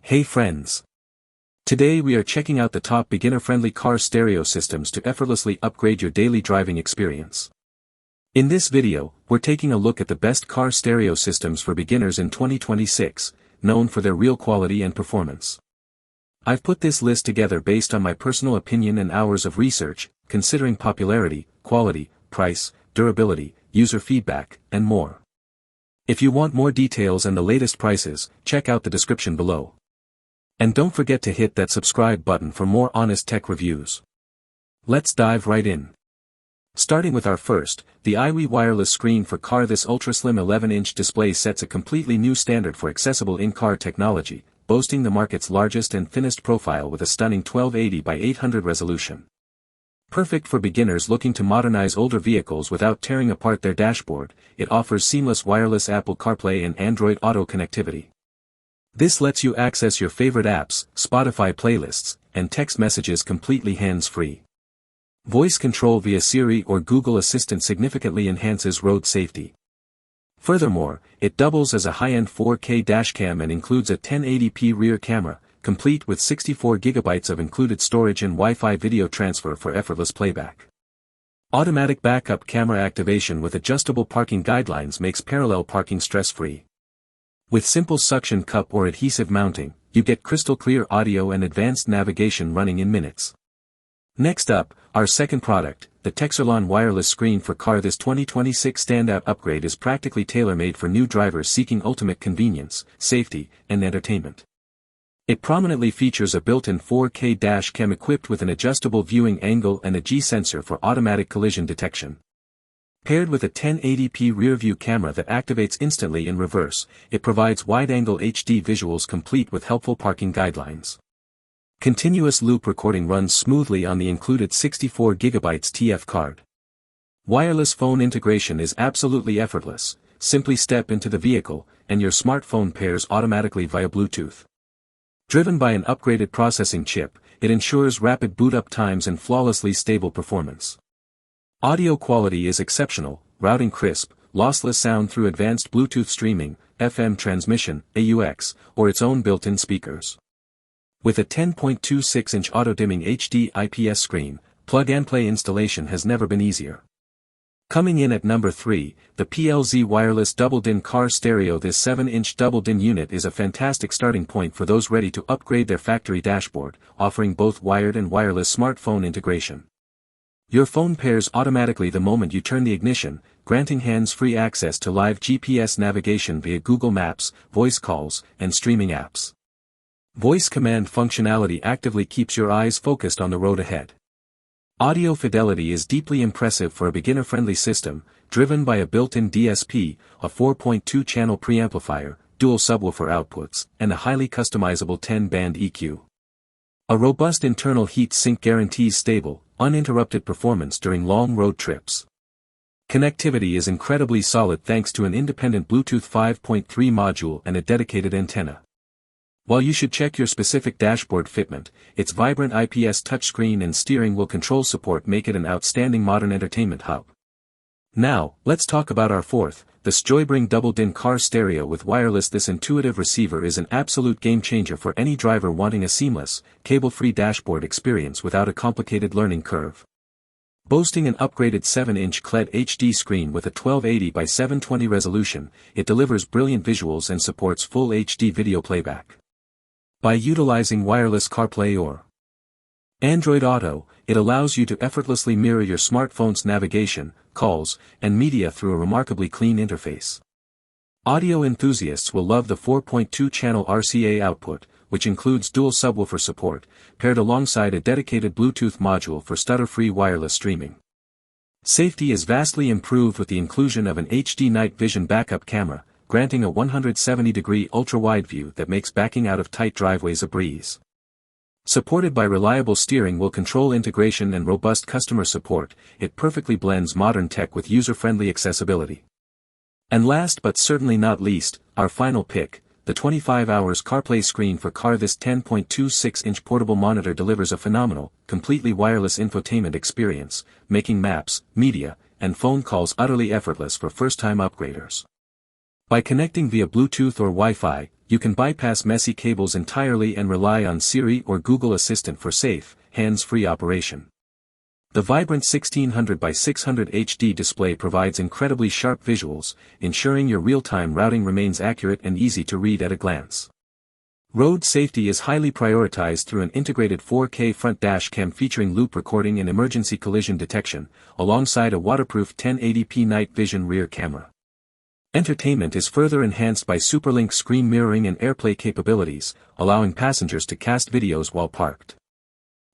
Hey friends! Today we are checking out the top beginner-friendly car stereo systems to effortlessly upgrade your daily driving experience. In this video, we're taking a look at the best car stereo systems for beginners in 2026, known for their real quality and performance. I've put this list together based on my personal opinion and hours of research, considering popularity, quality, price, durability, user feedback, and more. If you want more details and the latest prices, check out the description below. And don't forget to hit that subscribe button for more honest tech reviews. Let's dive right in. Starting with our first, the iWii wireless screen for car. This ultra-slim 11-inch display sets a completely new standard for accessible in-car technology, boasting the market's largest and thinnest profile with a stunning 1280 by 800 resolution. Perfect for beginners looking to modernize older vehicles without tearing apart their dashboard, it offers seamless wireless Apple CarPlay and Android Auto connectivity. This lets you access your favorite apps, Spotify playlists, and text messages completely hands-free. Voice control via Siri or Google Assistant significantly enhances road safety. Furthermore, it doubles as a high-end 4K dashcam and includes a 1080p rear camera, complete with 64 GB of included storage and Wi-Fi video transfer for effortless playback. Automatic backup camera activation with adjustable parking guidelines makes parallel parking stress-free. With simple suction cup or adhesive mounting, you get crystal clear audio and advanced navigation running in minutes. Next up, our second product, the Texerlon wireless screen for car. This 2026 standout upgrade is practically tailor-made for new drivers seeking ultimate convenience, safety, and entertainment. It prominently features a built-in 4K dash cam equipped with an adjustable viewing angle and a G-sensor for automatic collision detection. Paired with a 1080p rear-view camera that activates instantly in reverse, it provides wide-angle HD visuals complete with helpful parking guidelines. Continuous loop recording runs smoothly on the included 64 GB TF card. Wireless phone integration is absolutely effortless. Simply step into the vehicle, and your smartphone pairs automatically via Bluetooth. Driven by an upgraded processing chip, it ensures rapid boot-up times and flawlessly stable performance. Audio quality is exceptional, routing crisp, lossless sound through advanced Bluetooth streaming, FM transmission, AUX, or its own built-in speakers. With a 10.26-inch auto-dimming HD IPS screen, plug-and-play installation has never been easier. Coming in at number 3, the PLZ wireless double-din car stereo. This 7-inch double-din unit is a fantastic starting point for those ready to upgrade their factory dashboard, offering both wired and wireless smartphone integration. Your phone pairs automatically the moment you turn the ignition, granting hands-free access to live GPS navigation via Google Maps, voice calls, and streaming apps. Voice command functionality actively keeps your eyes focused on the road ahead. Audio fidelity is deeply impressive for a beginner-friendly system, driven by a built-in DSP, a 4.2-channel preamplifier, dual subwoofer outputs, and a highly customizable 10-band EQ. A robust internal heat sink guarantees stable, uninterrupted performance during long road trips. Connectivity is incredibly solid thanks to an independent Bluetooth 5.3 module and a dedicated antenna. While you should check your specific dashboard fitment, its vibrant IPS touchscreen and steering wheel control support make it an outstanding modern entertainment hub. Now, let's talk about our fourth, the Joybring double-din car stereo with wireless. This intuitive receiver is an absolute game-changer for any driver wanting a seamless, cable-free dashboard experience without a complicated learning curve. Boasting an upgraded 7-inch QLED HD screen with a 1280 by 720 resolution, it delivers brilliant visuals and supports full HD video playback. By utilizing wireless CarPlay or Android Auto, it allows you to effortlessly mirror your smartphone's navigation, calls, and media through a remarkably clean interface. Audio enthusiasts will love the 4.2-channel RCA output, which includes dual subwoofer support, paired alongside a dedicated Bluetooth module for stutter-free wireless streaming. Safety is vastly improved with the inclusion of an HD night vision backup camera, granting a 170-degree ultra-wide view that makes backing out of tight driveways a breeze. Supported by reliable steering wheel control integration and robust customer support, it perfectly blends modern tech with user-friendly accessibility. And last but certainly not least, our final pick, the 25-hour CarPlay screen for car. This 10.26-inch portable monitor delivers a phenomenal, completely wireless infotainment experience, making maps, media, and phone calls utterly effortless for first-time upgraders. By connecting via Bluetooth or Wi-Fi, you can bypass messy cables entirely and rely on Siri or Google Assistant for safe, hands-free operation. The vibrant 1600 by 600 HD display provides incredibly sharp visuals, ensuring your real-time routing remains accurate and easy to read at a glance. Road safety is highly prioritized through an integrated 4K front dash cam featuring loop recording and emergency collision detection, alongside a waterproof 1080p night vision rear camera. Entertainment is further enhanced by Superlink screen mirroring and AirPlay capabilities, allowing passengers to cast videos while parked.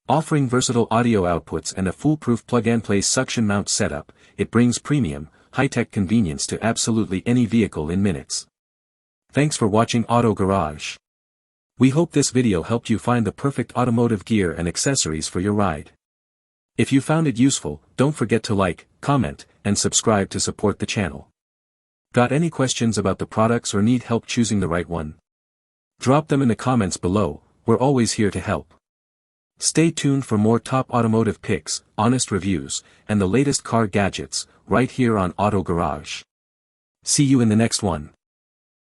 Offering versatile audio outputs and a foolproof plug-and-play suction mount setup, it brings premium, high-tech convenience to absolutely any vehicle in minutes. Thanks for watching Auto Garage. We hope this video helped you find the perfect automotive gear and accessories for your ride. If you found it useful, don't forget to like, comment, and subscribe to support the channel. Got any questions about the products or need help choosing the right one? Drop them in the comments below, we're always here to help. Stay tuned for more top automotive picks, honest reviews, and the latest car gadgets, right here on Auto Garage. See you in the next one.